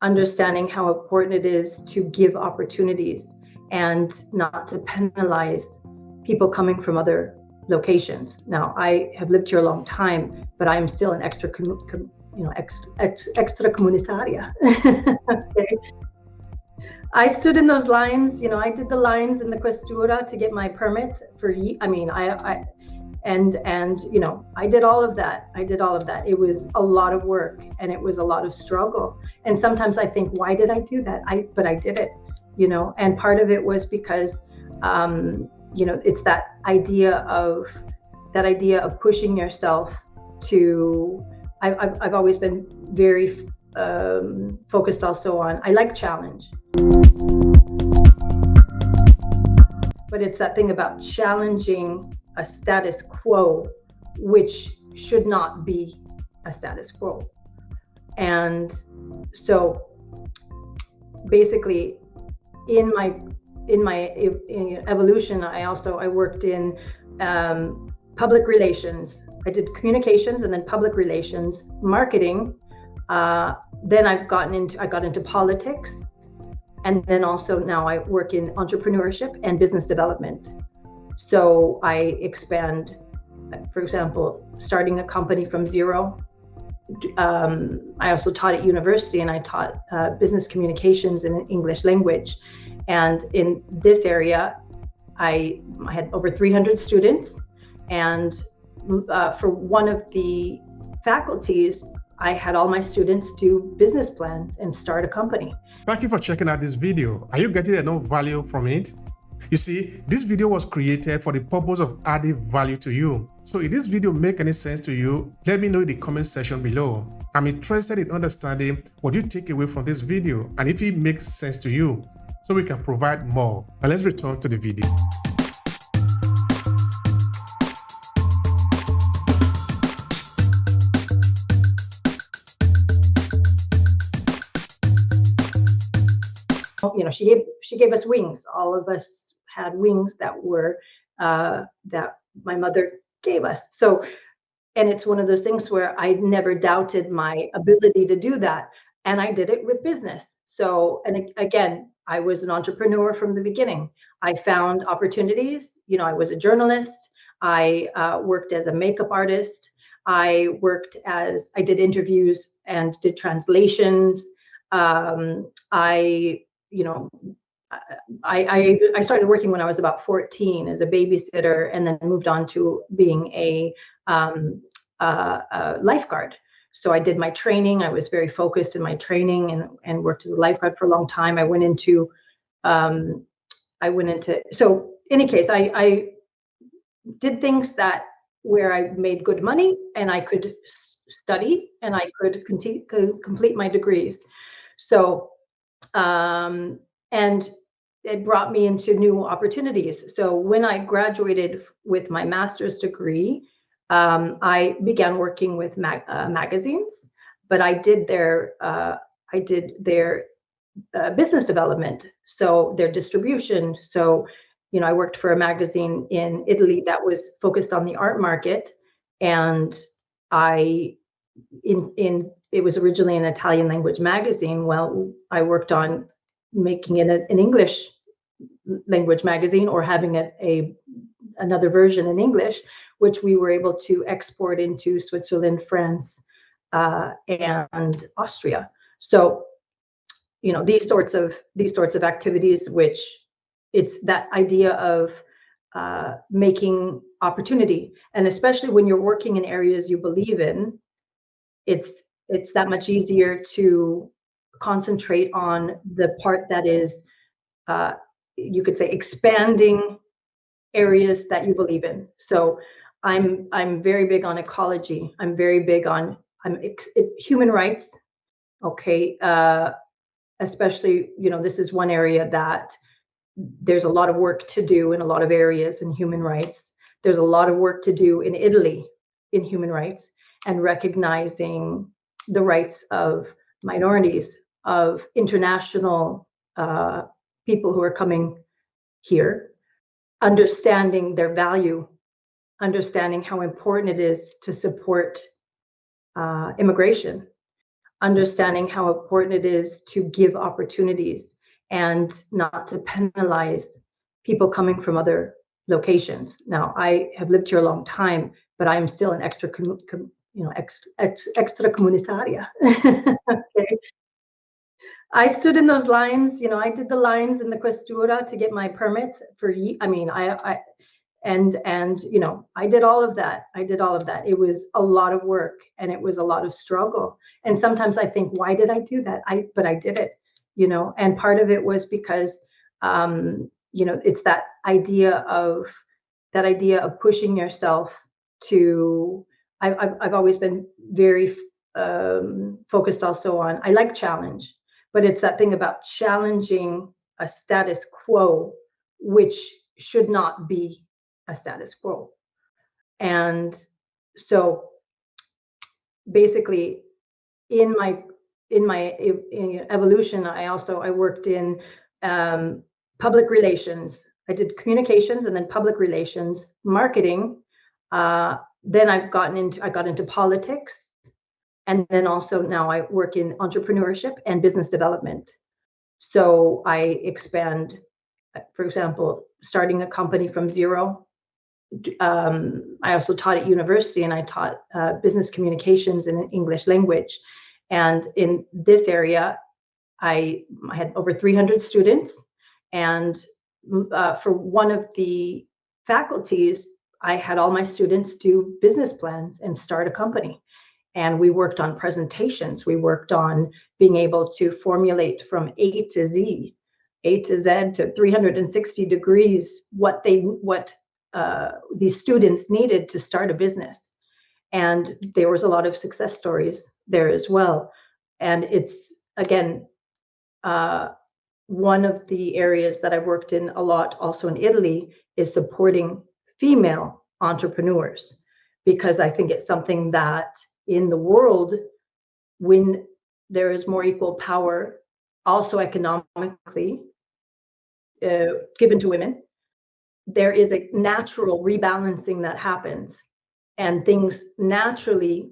understanding how important it is to give opportunities and not to penalize people coming from other locations. Now, I have lived here a long time, but I am still an extracomunitaria. Okay. I stood in those lines, I did the lines in the Questura to get my permits for, I did all of that. It was a lot of work and it was a lot of struggle. And sometimes I think, why did I do that? But I did it, and part of it was because, it's that idea of pushing yourself to, I've always been very focused also on, I like challenge. But it's that thing about challenging a status quo, which should not be a status quo. And so basically in my evolution, I worked in public relations. I did communications and then public relations, marketing. Then I got into politics, and then also now I work in entrepreneurship and business development. So I expand, for example, starting a company from zero. I also taught at university, and I taught business communications in English language. And in this area, I had over 300 students. And for one of the faculties, I had all my students do business plans and start a company. Thank you for checking out this video. Are you getting enough value from it? You see, this video was created for the purpose of adding value to you. So if this video make any sense to you, let me know in the comment section below. I'm interested in understanding what you take away from this video and if it makes sense to you, so we can provide more. Now let's return to the video. She gave us wings. All of us had wings that were that my mother gave us. So, and it's one of those things where I never doubted my ability to do that, and I did it with business. So, and again, I was an entrepreneur from the beginning. I found opportunities. I was a journalist. I worked as a makeup artist. I did interviews and did translations. I started working when I was about 14 as a babysitter, and then moved on to being a lifeguard. So I did my training. I was very focused in my training and worked as a lifeguard for a long time. So in any case, I did things where I made good money, and I could study, and I could complete my degrees. So, and it brought me into new opportunities. So when I graduated with my master's degree, I began working with magazines, but I did their business development, so their distribution. So, I worked for a magazine in Italy that was focused on the art market, and it was originally an Italian language magazine. Well, I worked on making it an English language magazine, or having another version in English, which we were able to export into Switzerland, France, and Austria. So, these sorts of activities, which it's that idea of making opportunity, and especially when you're working in areas you believe in, it's that much easier to concentrate on the part that is, you could say, expanding areas that you believe in. So I'm very big on ecology. I'm very big on human rights. Okay, especially this is one area that there's a lot of work to do in a lot of areas in human rights. There's a lot of work to do in Italy in human rights, and recognizing the rights of minorities, of international people who are coming here, understanding their value, understanding how important it is to support immigration, understanding how important it is to give opportunities and not to penalize people coming from other locations. Now, I have lived here a long time, but I'm still an extra comunitaria. Okay. I stood in those lines, I did the lines in the questura to get my permits for, I mean, I I did all of that. It was a lot of work and it was a lot of struggle. And sometimes I think, why did I do that? But I did it, and part of it was because, it's that idea of pushing yourself to, I've always been very focused also on, I like challenge, but it's that thing about challenging a status quo, which should not be a status quo. And so basically in my evolution, I worked in public relations. I did communications and then public relations, marketing. Then I got into politics, and then also now I work in entrepreneurship and business development. So I expand, for example, starting a company from zero. I also taught at university, and I taught business communications in English language. And in this area, I had over 300 students. And for one of the faculties, I had all my students do business plans and start a company. And we worked on presentations. We worked on being able to formulate from A to Z to 360 degrees what these students needed to start a business. And there was a lot of success stories there as well. And it's, again, one of the areas that I've worked in a lot also in Italy is supporting female entrepreneurs, because I think it's something that in the world, when there is more equal power, also economically, given to women, there is a natural rebalancing that happens, and things naturally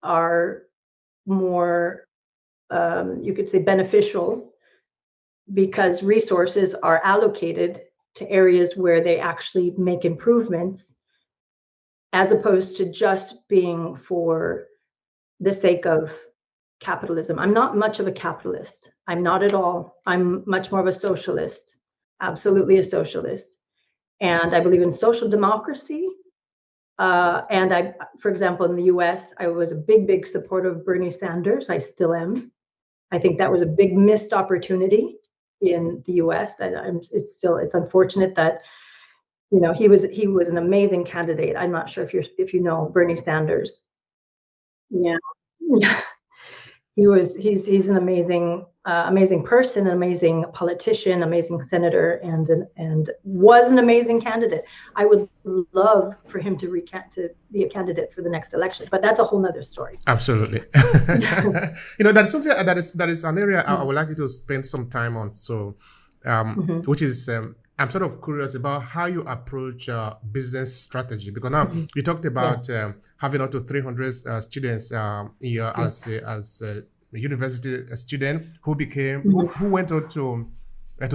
are more, you could say, beneficial, because resources are allocated to areas where they actually make improvements, as opposed to just being for the sake of capitalism. I'm not much of a capitalist. I'm not at all. I'm much more of a socialist, absolutely a socialist. And I believe in social democracy. And for example, in the US, I was a big supporter of Bernie Sanders. I still am. I think that was a big missed opportunity in the US. And it's unfortunate that, he was an amazing candidate. I'm not sure if you know Bernie Sanders. Yeah. He's an amazing person, an amazing politician, amazing senator, and was an amazing candidate. I would love for him to be a candidate for the next election, but that's a whole nother story. Absolutely. That's something that is an area I would like you to spend some time on. So, which is, I'm sort of curious about how you approach business strategy, because now you talked about having up to 300 students here as a university student who became who went out to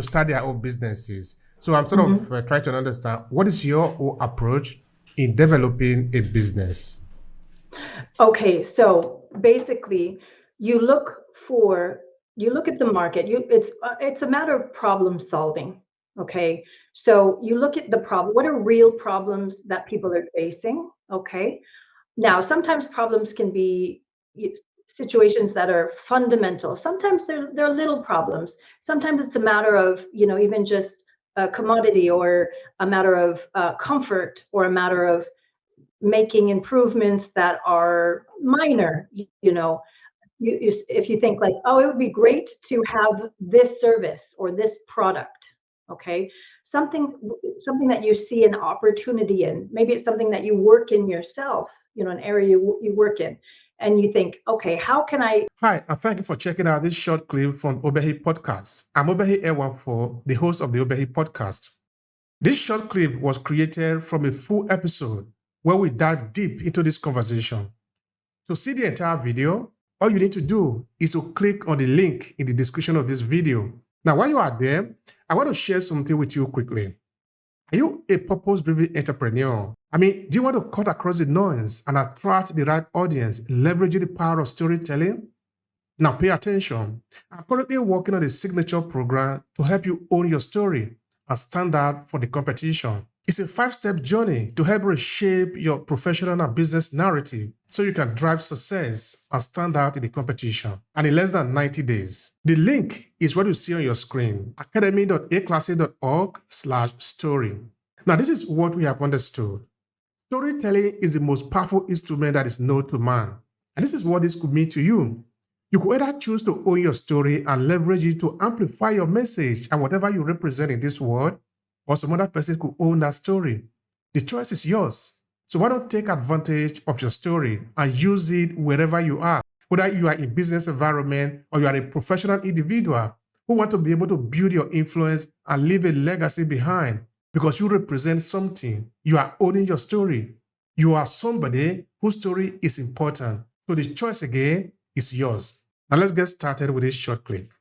start their own businesses. So I'm sort of trying to understand, what is your own approach in developing a business? Okay, so basically, you look at the market. It's a matter of problem solving. Okay, so you look at the problem. What are real problems that people are facing? Okay, now sometimes problems can be situations that are fundamental. Sometimes they're little problems. Sometimes it's a matter of, even just a commodity, or a matter of comfort, or a matter of making improvements that are minor. If you think like, oh, it would be great to have this service or this product. Okay, something that you see an opportunity in. Maybe it's something that you work in yourself, an area you work in, and you think, okay, how can I? Hi, and thank you for checking out this short clip from Obehi Podcast. I'm Obehi Ewanfo, the host of the Obehi Podcast. This short clip was created from a full episode where we dive deep into this conversation. To see the entire video, All you need to do is to click on the link in the description of this video. Now, while you are there, I want to share something with you quickly. Are you a purpose-driven entrepreneur? Do you want to cut across the noise and attract the right audience, leveraging the power of storytelling? Now pay attention. I'm currently working on a signature program to help you own your story and stand out for the competition. It's a 5-step journey to help reshape your professional and business narrative so you can drive success and stand out in the competition. And in less than 90 days. The link is what you see on your screen, academy.aclasses.org/story. Now, this is what we have understood. Storytelling is the most powerful instrument that is known to man. And this is what this could mean to you. You could either choose to own your story and leverage it to amplify your message and whatever you represent in this world, or some other person could own that story. The choice is yours. So why don't take advantage of your story and use it wherever you are, whether you are in business environment or you are a professional individual who want to be able to build your influence and leave a legacy behind because you represent something. You are owning your story. You are somebody whose story is important. So the choice again is yours. Now let's get started with this short clip.